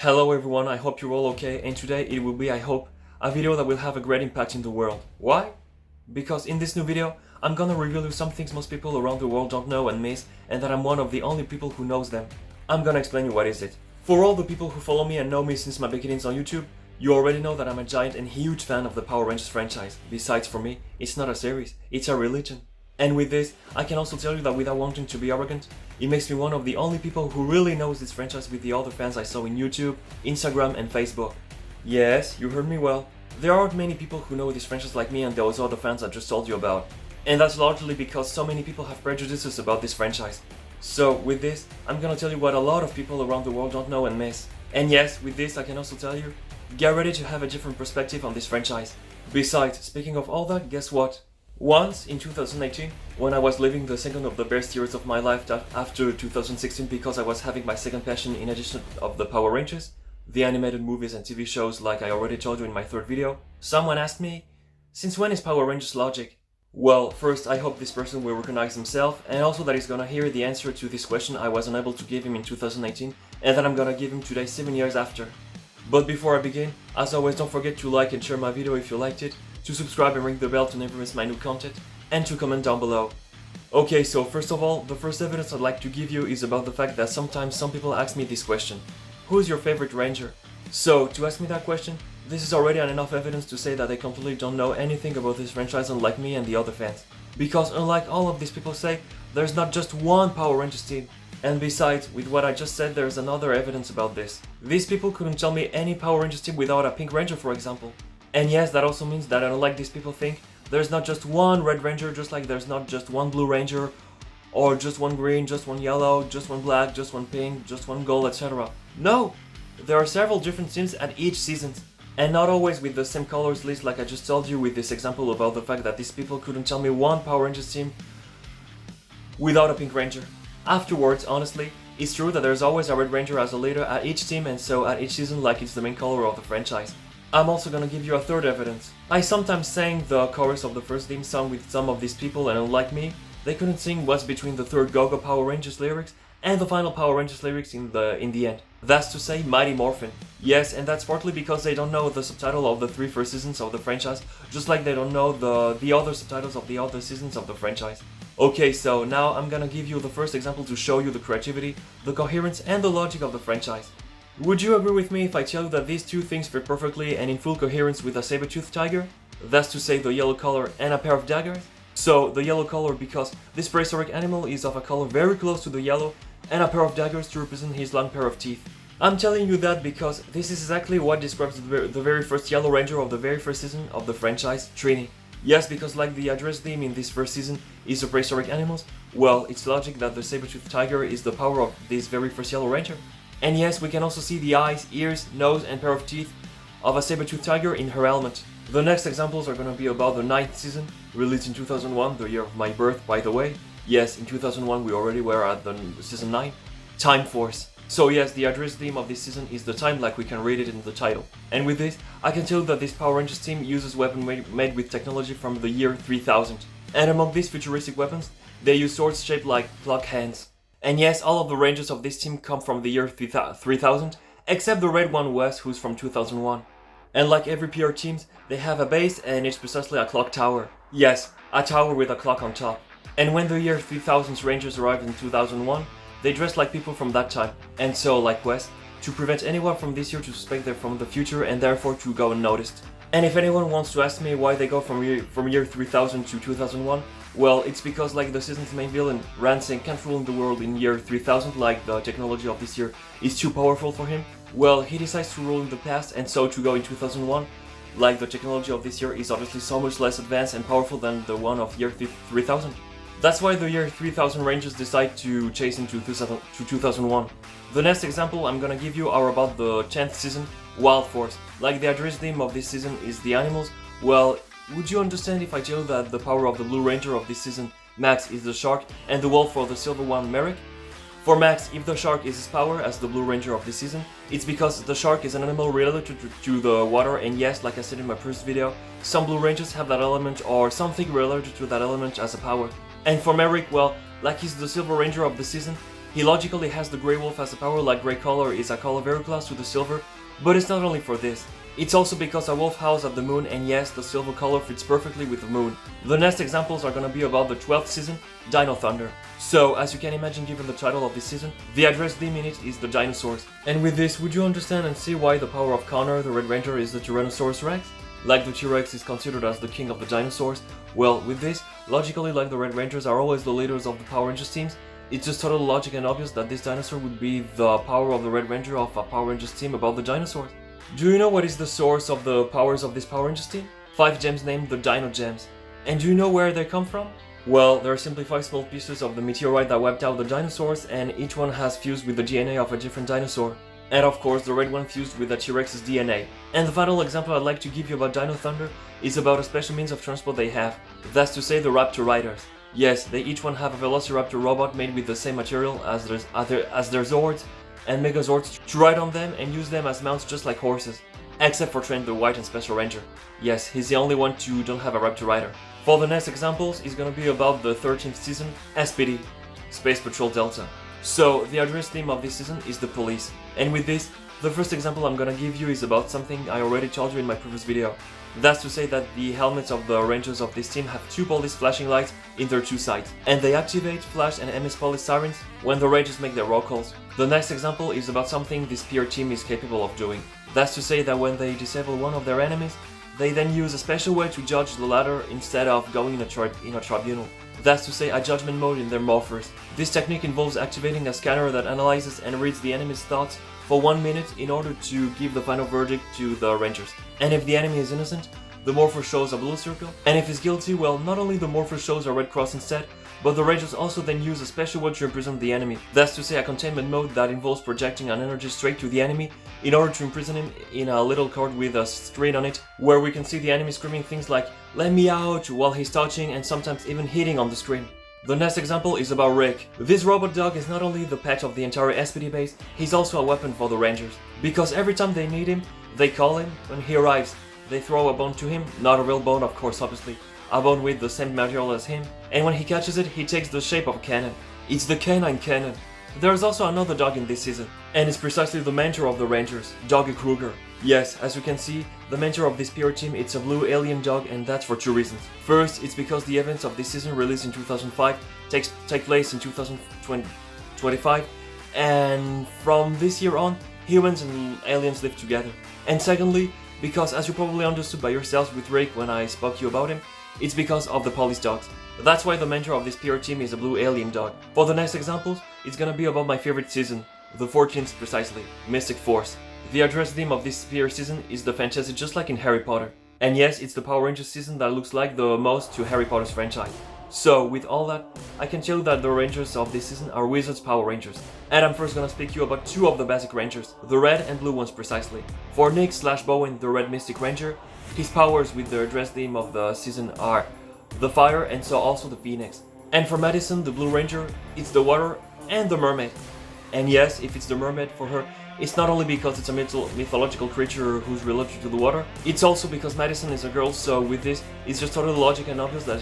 Hello everyone, I hope you're all okay, and today it will be, I hope, a video that will have a great impact in the world. Why? Because in this new video, I'm gonna reveal you some things most people around the world don't know and miss, and that I'm one of the only people who knows them. I'm gonna explain you what is it. For all the people who follow me and know me since my beginnings on YouTube, you already know that I'm a giant and huge fan of the Power Rangers franchise. Besides, for me, it's not a series, it's a religion. And with this, I can also tell you that without wanting to be arrogant, it makes me one of the only people who really knows this franchise with the other fans I saw in YouTube, Instagram and Facebook. Yes, you heard me well. There aren't many people who know this franchise like me and those other fans I just told you about. And that's largely because so many people have prejudices about this franchise. So with this, I'm gonna tell you what a lot of people around the world don't know and miss. And yes, with this I can also tell you, get ready to have a different perspective on this franchise. Besides, speaking of all that, guess what? Once, in 2018, when I was living the second of the best years of my life after 2016 because I was having my second passion in addition of the Power Rangers, the animated movies and TV shows like I already told you in my third video, someone asked me, since when is Power Rangers logic? Well, first I hope this person will recognize himself and also that he's gonna hear the answer to this question I was unable to give him in 2018 and that I'm gonna give him today 7 years after. But before I begin, as always, don't forget to like and share my video if you liked it, to subscribe and ring the bell to never miss my new content, and to comment down below. Okay, so first of all, the first evidence I'd like to give you is about the fact that sometimes some people ask me this question: who's your favorite ranger? So, to ask me that question, this is already enough evidence to say that they completely don't know anything about this franchise unlike me and the other fans. Because unlike all of these people say, there's not just one Power Rangers team. And besides, with what I just said, there's another evidence about this. These people couldn't tell me any Power Rangers team without a Pink Ranger, for example. And yes, that also means that unlike these people think, there's not just one Red Ranger, just like there's not just one Blue Ranger, or just one Green, just one Yellow, just one Black, just one Pink, just one Gold, etc. No! There are several different teams at each season, and not always with the same colors list like I just told you with this example about the fact that these people couldn't tell me one Power Rangers team without a Pink Ranger. Afterwards, honestly, it's true that there's always a Red Ranger as a leader at each team and so at each season like it's the main color of the franchise. I'm also gonna give you a third evidence. I sometimes sang the chorus of the first theme song with some of these people and unlike me, they couldn't sing what's between the third Go-Go Power Rangers lyrics and the final Power Rangers lyrics in the end. That's to say, Mighty Morphin. Yes, and that's partly because they don't know the subtitle of the three first seasons of the franchise, just like they don't know the other subtitles of the other seasons of the franchise. Okay, so now I'm gonna give you the first example to show you the creativity, the coherence and the logic of the franchise. Would you agree with me if I tell you that these two things fit perfectly and in full coherence with a saber-toothed tiger? That's to say the yellow color and a pair of daggers? So, the yellow color because this prehistoric animal is of a color very close to the yellow, and a pair of daggers to represent his long pair of teeth. I'm telling you that because this is exactly what describes the very first Yellow Ranger of the very first season of the franchise, Trini. Yes, because like the address theme in this first season is the prehistoric animals, well, it's logic that the saber-toothed tiger is the power of this very first Yellow Ranger. And yes, we can also see the eyes, ears, nose and pair of teeth of a saber-toothed tiger in her helmet. The next examples are gonna be about the 9th season, released in 2001, the year of my birth by the way. Yes, in 2001 we already were at the season 9. Time Force. So yes, the address theme of this season is the time like we can read it in the title. And with this, I can tell you that this Power Rangers team uses weapons made with technology from the year 3000. And among these futuristic weapons, they use swords shaped like clock hands. And yes, all of the Rangers of this team come from the year 3000, except the red one Wes, who's from 2001. And like every PR teams, they have a base and it's precisely a clock tower. Yes, a tower with a clock on top. And when the year 3000's Rangers arrived in 2001, they dressed like people from that time. And so, like Wes, to prevent anyone from this year to suspect they're from the future and therefore to go unnoticed. And if anyone wants to ask me why they go from year 3000 to 2001, well, it's because like the season's main villain, Ransing, can't rule the world in year 3000 like the technology of this year is too powerful for him. Well, he decides to rule in the past and so to go in 2001, like the technology of this year is obviously so much less advanced and powerful than the one of year 3000. That's why the year 3000 Rangers decide to chase into 2001. The next example I'm gonna give you are about the 10th season, Wild Force. Like the address theme of this season is the animals, well, would you understand if I tell you that the power of the Blue Ranger of this season, Max, is the shark, and the wolf for the silver one, Merrick? For Max, if the shark is his power as the Blue Ranger of this season, it's because the shark is an animal related to the water, and yes, like I said in my first video, some Blue Rangers have that element or something related to that element as a power. And for Merrick, well, like he's the Silver Ranger of the season, He logically has the Grey Wolf as a power, like Grey color is a color very close to the silver, but it's not only for this. It's also because a wolf howls at the moon, and yes, the silver color fits perfectly with the moon. The next examples are gonna be about the 12th season, Dino Thunder. So, as you can imagine given the title of this season, the address theme in it is the dinosaurs. And with this, would you understand and see why the power of Connor, the Red Ranger, is the Tyrannosaurus Rex? Like the T-Rex is considered as the king of the dinosaurs, well, with this, logically like the Red Rangers are always the leaders of the Power Rangers teams, it's just total logic and obvious that this dinosaur would be the power of the Red Ranger of a Power Rangers team about the dinosaurs. Do you know what is the source of the powers of this Power Rangers team? 5 gems named the Dino Gems. And do you know where they come from? Well, there are simply 5 small pieces of the meteorite that wiped out the dinosaurs, and each one has fused with the DNA of a different dinosaur. And of course, the red one fused with the T-Rex's DNA. And the final example I'd like to give you about Dino Thunder is about a special means of transport they have. That's to say, the Raptor Riders. Yes, they each one have a Velociraptor robot made with the same material as their Zords and Megazords to ride on them and use them as mounts just like horses. Except for Trent the White and Special Ranger. Yes, he's the only one to don't have a Raptor Rider. For the next examples, it's gonna be about the 13th season, SPD, Space Patrol Delta. So, the address theme of this season is the police. And with this, the first example I'm gonna give you is about something I already told you in my previous video. That's to say that the helmets of the Rangers of this team have 2 police flashing lights in their 2 sides, and they activate, flash and emit police sirens when the Rangers make their roll calls. The next example is about something this PR team is capable of doing. That's to say that when they disable one of their enemies, they then use a special way to judge the latter instead of going in a tribunal. That's to say, a judgment mode in their morphers. This technique involves activating a scanner that analyzes and reads the enemy's thoughts for 1 minute in order to give the final verdict to the Rangers. And if the enemy is innocent, the morpher shows a blue circle, and if he's guilty, well, not only the morpher shows a red cross instead, but the Rangers also then use a special word to imprison the enemy. That's to say, a containment mode that involves projecting an energy straight to the enemy in order to imprison him in a little card with a screen on it, where we can see the enemy screaming things like "Let me out" while he's touching and sometimes even hitting on the screen. The next example is about Rick. This robot dog is not only the pet of the entire SPD base, he's also a weapon for the Rangers. Because every time they need him, they call him. When he arrives, they throw a bone to him, not a real bone of course obviously, a bone with the same material as him, and when he catches it, he takes the shape of a cannon. It's the Canine Cannon. There's also another dog in this season, and it's precisely the mentor of the Rangers, Doggy Kruger. Yes, as you can see, the mentor of this PR team, it's a blue alien dog, and that's for 2 reasons. First, it's because the events of this season, released in 2005, take place in 2025, and from this year on, humans and aliens live together. And secondly, because as you probably understood by yourselves with Rick when I spoke to you about him, it's because of the police dogs. That's why the mentor of this PR team is a blue alien dog. For the next examples, it's gonna be about my favorite season, the 14th precisely, Mystic Force. The address theme of this PR season is the fantasy, just like in Harry Potter. And yes, it's the Power Rangers season that looks like the most to Harry Potter's franchise. So, with all that, I can tell you that the Rangers of this season are Wizards Power Rangers. And I'm first gonna speak to you about 2 of the basic Rangers, the red and blue ones precisely. For Nick/Bowen, the Red Mystic Ranger, his powers with the address theme of the season are the fire and so also the phoenix. And for Madison, the Blue Ranger, it's the water and the mermaid. And yes, if it's the mermaid for her, it's not only because it's a mythological creature who's related to the water, it's also because Madison is a girl, so with this, it's just totally logic and obvious that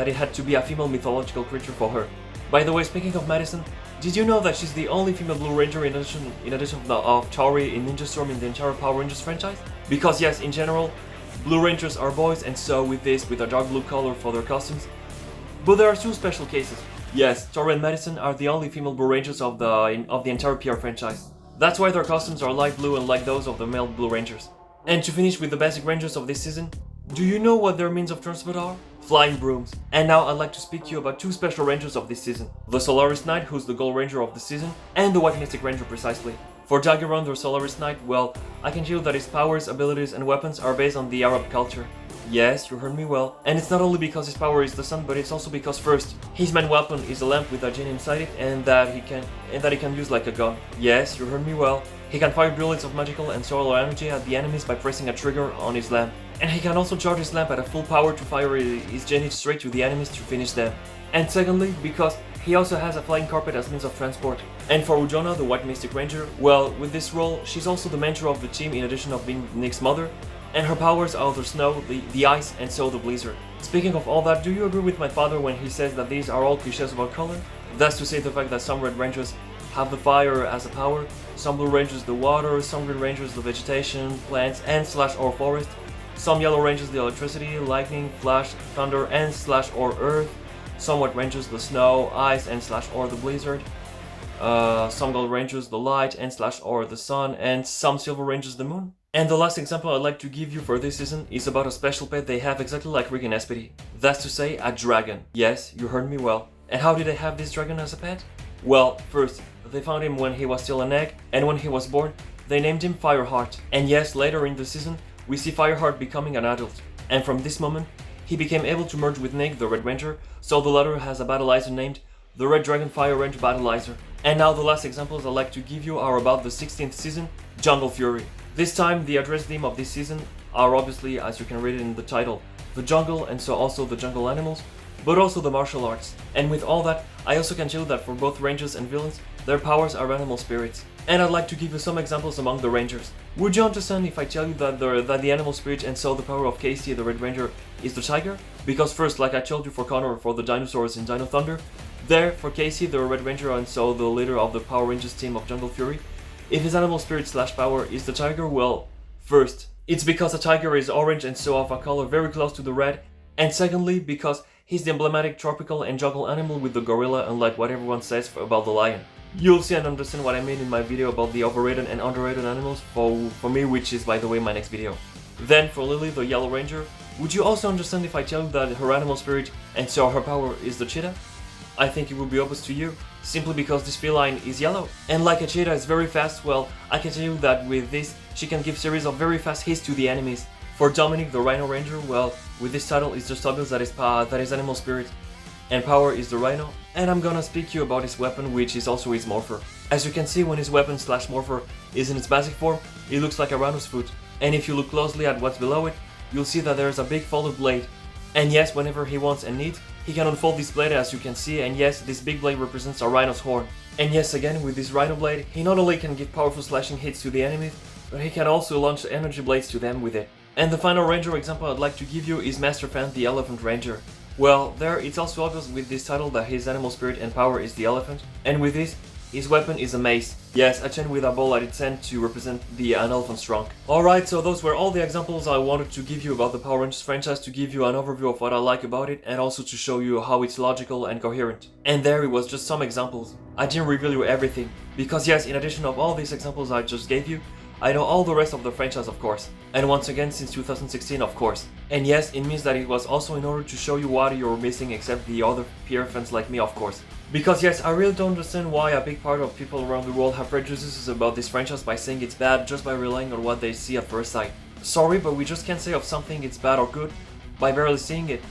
it had to be a female mythological creature for her. By the way, speaking of Madison, did you know that she's the only female Blue Ranger in addition of Tori in Ninja Storm in the entire Power Rangers franchise? Because yes, in general, Blue Rangers are boys, and so with this, with a dark blue color for their costumes. But there are 2 special cases. Yes, Tori and Madison are the only female Blue Rangers of the entire PR franchise. That's why their costumes are light blue and like those of the male Blue Rangers. And to finish with the basic Rangers of this season, do you know what their means of transport are? Flying brooms. And now I'd like to speak to you about 2 special Rangers of this season. The Solaris Knight, who's the Gold Ranger of the season, and the White Mystic Ranger precisely. For Daguerreon, the Solaris Knight, well, I can tell you that his powers, abilities and weapons are based on the Arab culture. Yes, you heard me well. And it's not only because his power is the sun, but it's also because first, his main weapon is a lamp with a genie inside it, and that he can use like a gun. Yes, you heard me well. He can fire bullets of magical and solar energy at the enemies by pressing a trigger on his lamp. And he can also charge his lamp at a full power to fire his genie straight to the enemies to finish them. And secondly, because he also has a flying carpet as means of transport. And for Ujona, the White Mystic Ranger, well, with this role, she's also the mentor of the team in addition of being Nick's mother, and her powers are the snow, the ice, and so the blizzard. Speaking of all that, do you agree with my father when he says that these are all cliches about color? That's to say the fact that some Red Rangers have the fire as a power, some blue rangers the water, some green rangers the vegetation, plants and / or forest, some yellow rangers the electricity, lightning, flash, thunder and / or earth, some white rangers the snow, ice and / or the blizzard, some gold rangers the light and / or the sun, and some silver rangers the moon. And the last example I'd like to give you for this season is about a special pet they have exactly like Rick and SPD. That's to say, a dragon. Yes, you heard me well. And how did they have this dragon as a pet? Well, first, they found him when he was still an egg, and when he was born, they named him Fireheart. And yes, later in the season, we see Fireheart becoming an adult. And from this moment, he became able to merge with Nick, the Red Ranger, so the latter has a battleizer named the Red Dragon Fire Range Battleizer. And now the last examples I'd like to give you are about the 16th season, Jungle Fury. This time, the address theme of this season are obviously, as you can read it in the title, the jungle and so also the jungle animals, but also the martial arts. And with all that, I also can tell you that for both rangers and villains, their powers are animal spirits. And I'd like to give you some examples among the rangers. Would you understand if I tell you that the animal spirit and so the power of Casey, the Red Ranger, is the tiger? Because first, like I told you for Connor for the dinosaurs in Dino Thunder, there, for Casey, the Red Ranger and so the leader of the Power Rangers team of Jungle Fury, if his animal spirit / power is the tiger, well, first, it's because a tiger is orange and so of a color very close to the red, and secondly, because he's the emblematic tropical and jungle animal with the gorilla, unlike what everyone says about the lion. You'll see and understand what I mean in my video about the overrated and underrated animals for me, which is by the way my next video. Then for Lily, the Yellow Ranger, would you also understand if I tell you that her animal spirit and so her power is the cheetah? I think it will be obvious to you, simply because this feline is yellow. And like a cheetah is very fast, well, I can tell you that with this, she can give series of very fast hits to the enemies. For Dominic, the Rhino Ranger, well, with this title it's just obvious that his animal spirit and power is the rhino, and I'm gonna speak to you about his weapon, which is also his morpher. As you can see, when his weapon / morpher is in its basic form, it looks like a rhino's foot, and if you look closely at what's below it, you'll see that there is a big folded blade. And yes, whenever he wants and needs, he can unfold this blade as you can see, and yes, this big blade represents a rhino's horn. And yes, again, with this rhino blade, he not only can give powerful slashing hits to the enemies, but he can also launch energy blades to them with it. And the final ranger example I'd like to give you is Master Fan, the Elephant Ranger. Well, there it's also obvious with this title that his animal spirit and power is the elephant, and with this, his weapon is a mace. Yes, a chain with a ball at its end to represent an elephant's trunk. Alright, so those were all the examples I wanted to give you about the Power Rangers franchise, to give you an overview of what I like about it, and also to show you how it's logical and coherent. And there it was just some examples. I didn't reveal you everything, because yes, in addition of all these examples I just gave you, I know all the rest of the franchise, of course. And once again, since 2016, of course. And yes, it means that it was also in order to show you what you're missing except the other peer fans like me, of course. Because yes, I really don't understand why a big part of people around the world have prejudices about this franchise by saying it's bad just by relying on what they see at first sight. Sorry, but we just can't say of something it's bad or good by barely seeing it.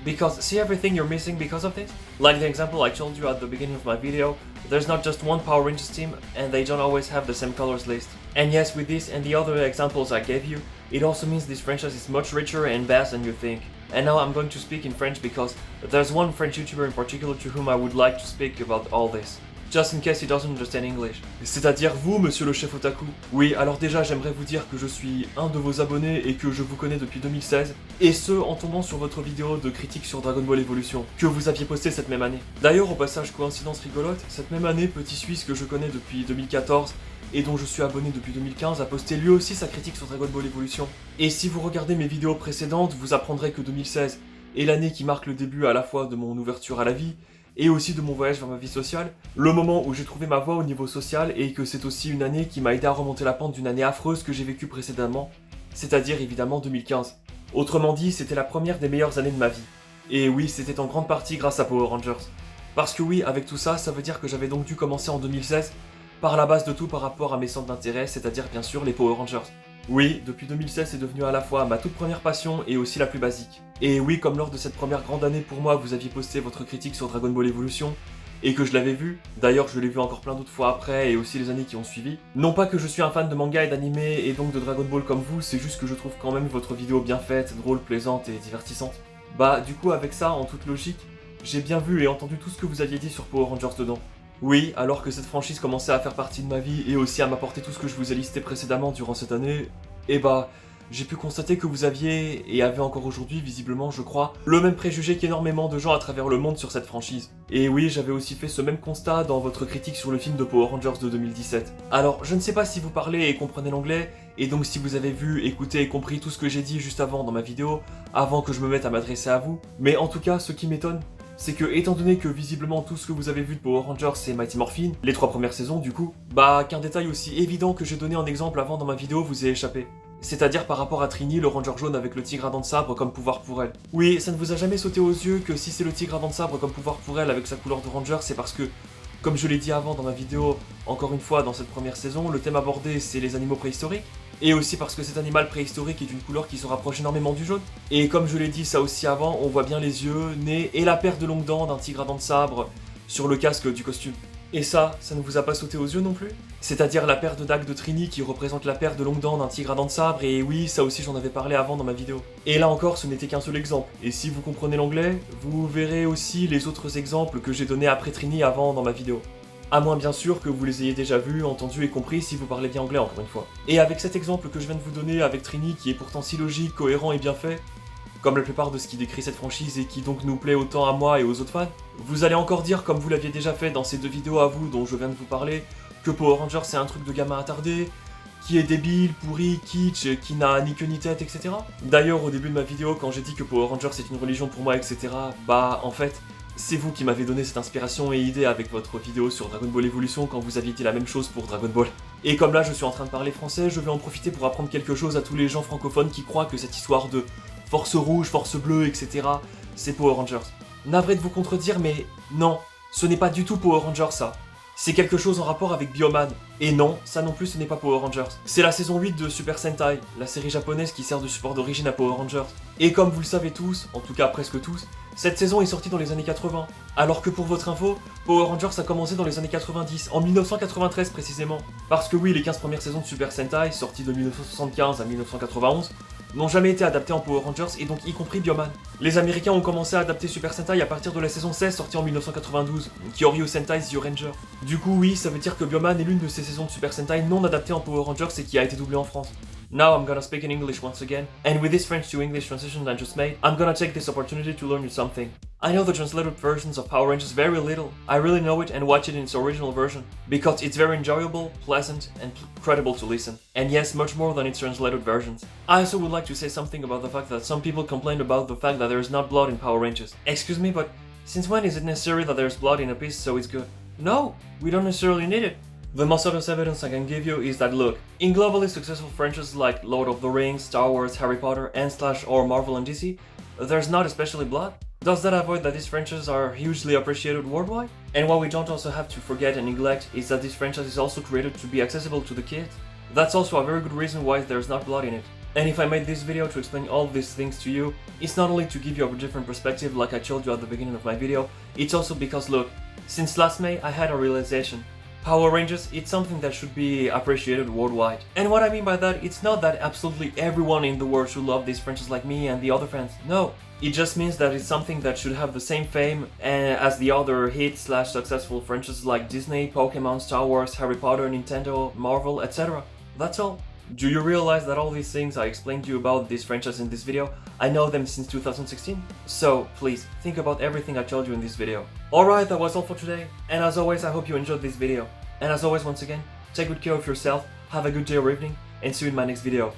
Because see everything you're missing because of this? Like the example I told you at the beginning of my video, there's not just one Power Rangers team and they don't always have the same colors list. And yes, with this and the other examples I gave you, it also means this franchise is much richer and vast than you think. And now I'm going to speak in French because there's one French YouTuber in particular to whom I would like to speak about all this. Just in case he doesn't understand English. C'est-à-dire vous, monsieur le chef otaku. Oui, alors déjà j'aimerais vous dire que je suis un de vos abonnés et que je vous connais depuis 2016. Et ce, en tombant sur votre vidéo de critique sur Dragon Ball Evolution, que vous aviez posté cette même année. D'ailleurs, au passage, coïncidence rigolote, cette même année, petit Suisse que je connais depuis 2014, et dont je suis abonné depuis 2015, a posté lui aussi sa critique sur Dragon Ball Evolution. Et si vous regardez mes vidéos précédentes, vous apprendrez que 2016 est l'année qui marque le début à la fois de mon ouverture à la vie, et aussi de mon voyage vers ma vie sociale, le moment où j'ai trouvé ma voie au niveau social, et que c'est aussi une année qui m'a aidé à remonter la pente d'une année affreuse que j'ai vécue précédemment, c'est-à-dire évidemment 2015. Autrement dit, c'était la première des meilleures années de ma vie. Et oui, c'était en grande partie grâce à Power Rangers. Parce que oui, avec tout ça, ça veut dire que j'avais donc dû commencer en 2016 par la base de tout par rapport à mes centres d'intérêt, c'est-à-dire bien sûr les Power Rangers. Oui, depuis 2016 c'est devenu à la fois ma toute première passion et aussi la plus basique. Et oui, comme lors de cette première grande année pour moi, vous aviez posté votre critique sur Dragon Ball Evolution, et que je l'avais vu, d'ailleurs je l'ai vu encore plein d'autres fois après et aussi les années qui ont suivi. Non pas que je suis un fan de manga et d'anime et donc de Dragon Ball comme vous, c'est juste que je trouve quand même votre vidéo bien faite, drôle, plaisante et divertissante. Bah du coup avec ça, en toute logique, j'ai bien vu et entendu tout ce que vous aviez dit sur Power Rangers dedans. Oui, alors que cette franchise commençait à faire partie de ma vie et aussi à m'apporter tout ce que je vous ai listé précédemment durant cette année, et bah, j'ai pu constater que vous aviez, et avez encore aujourd'hui visiblement je crois, le même préjugé qu'énormément de gens à travers le monde sur cette franchise. Et oui, j'avais aussi fait ce même constat dans votre critique sur le film de Power Rangers de 2017. Alors, je ne sais pas si vous parlez et comprenez l'anglais, et donc si vous avez vu, écouté et compris tout ce que j'ai dit juste avant dans ma vidéo, avant que je me mette à m'adresser à vous, mais en tout cas, ce qui m'étonne, c'est que, étant donné que visiblement tout ce que vous avez vu de Power Rangers c'est Mighty Morphin, les 3 premières saisons du coup, bah qu'un détail aussi évident que j'ai donné en exemple avant dans ma vidéo vous ait échappé. C'est-à-dire par rapport à Trini, le ranger jaune avec le tigre à dents de sabre comme pouvoir pour elle. Oui, ça ne vous a jamais sauté aux yeux que si c'est le tigre à dents de sabre comme pouvoir pour elle avec sa couleur de ranger, c'est parce que, comme je l'ai dit avant dans ma vidéo, encore une fois dans cette première saison, le thème abordé c'est les animaux préhistoriques. Et aussi parce que cet animal préhistorique est une couleur qui se rapproche énormément du jaune. Et comme je l'ai dit ça aussi avant, on voit bien les yeux, nez et la paire de longues dents d'un tigre à dents de sabre sur le casque du costume. Et ça ne vous a pas sauté aux yeux non plus? C'est-à-dire la paire de dagues de Trini qui représente la paire de longues dents d'un tigre à dents de sabre, et oui, ça aussi j'en avais parlé avant dans ma vidéo. Et là encore, ce n'était qu'un seul exemple. Et si vous comprenez l'anglais, vous verrez aussi les autres exemples que j'ai donnés après Trini avant dans ma vidéo. À moins bien sûr que vous les ayez déjà vus, entendus et compris si vous parlez bien anglais encore une fois. Et avec cet exemple que je viens de vous donner avec Trini qui est pourtant si logique, cohérent et bien fait, comme la plupart de ce qui décrit cette franchise et qui donc nous plaît autant à moi et aux autres fans, vous allez encore dire, comme vous l'aviez déjà fait dans ces 2 vidéos à vous dont je viens de vous parler, que Power Rangers c'est un truc de gamin attardé, qui est débile, pourri, kitsch, qui n'a ni queue ni tête, etc. D'ailleurs, au début de ma vidéo, quand j'ai dit que Power Rangers c'est une religion pour moi, etc., bah en fait, c'est vous qui m'avez donné cette inspiration et idée avec votre vidéo sur Dragon Ball Evolution quand vous aviez dit la même chose pour Dragon Ball. Et comme là je suis en train de parler français, je vais en profiter pour apprendre quelque chose à tous les gens francophones qui croient que cette histoire de force rouge, force bleue, etc. c'est Power Rangers. Navré de vous contredire, mais non, ce n'est pas du tout Power Rangers ça. C'est quelque chose en rapport avec Bioman. Et non, ça non plus ce n'est pas Power Rangers. C'est la saison 8 de Super Sentai, la série japonaise qui sert de support d'origine à Power Rangers. Et comme vous le savez tous, en tout cas presque tous, cette saison est sortie dans les années 80. Alors que pour votre info, Power Rangers a commencé dans les années 90, en 1993 précisément. Parce que oui, les 15 premières saisons de Super Sentai, sorties de 1975 à 1991, n'ont jamais été adaptés en Power Rangers et donc y compris Bioman. Les Américains ont commencé à adapter Super Sentai à partir de la saison 16 sortie en 1992, Kyoryu Sentai The Ranger. Du coup oui, ça veut dire que Bioman est l'une de ces saisons de Super Sentai non adaptées en Power Rangers et qui a été doublée en France. Now I'm gonna speak in English once again, and with this French to English transition I just made, I'm gonna take this opportunity to learn you something. I know the translated versions of Power Rangers very little. I really know it and watch it in its original version, because it's very enjoyable, pleasant, and credible to listen. And yes, much more than its translated versions. I also would like to say something about the fact that some people complained about the fact that there is not blood in Power Rangers. Excuse me, but since when is it necessary that there's blood in a piece so it's good? No, we don't necessarily need it. The most obvious evidence I can give you is that look, in globally successful franchises like Lord of the Rings, Star Wars, Harry Potter, and / or Marvel and DC, there's not especially blood. Does that avoid that these franchises are hugely appreciated worldwide? And what we don't also have to forget and neglect is that this franchise is also created to be accessible to the kids. That's also a very good reason why there's not blood in it. And if I made this video to explain all these things to you, it's not only to give you a different perspective like I told you at the beginning of my video, it's also because look, since last May I had a realization. Power Rangers, it's something that should be appreciated worldwide. And what I mean by that, it's not that absolutely everyone in the world should love this franchise like me and the other fans. No, it just means that it's something that should have the same fame as the other hit / successful franchises like Disney, Pokemon, Star Wars, Harry Potter, Nintendo, Marvel, etc. That's all. Do you realize that all these things I explained to you about this franchise in this video, I know them since 2016? So, please, think about everything I told you in this video. Alright, that was all for today, and as always I hope you enjoyed this video. And as always once again, take good care of yourself, have a good day or evening, and see you in my next video.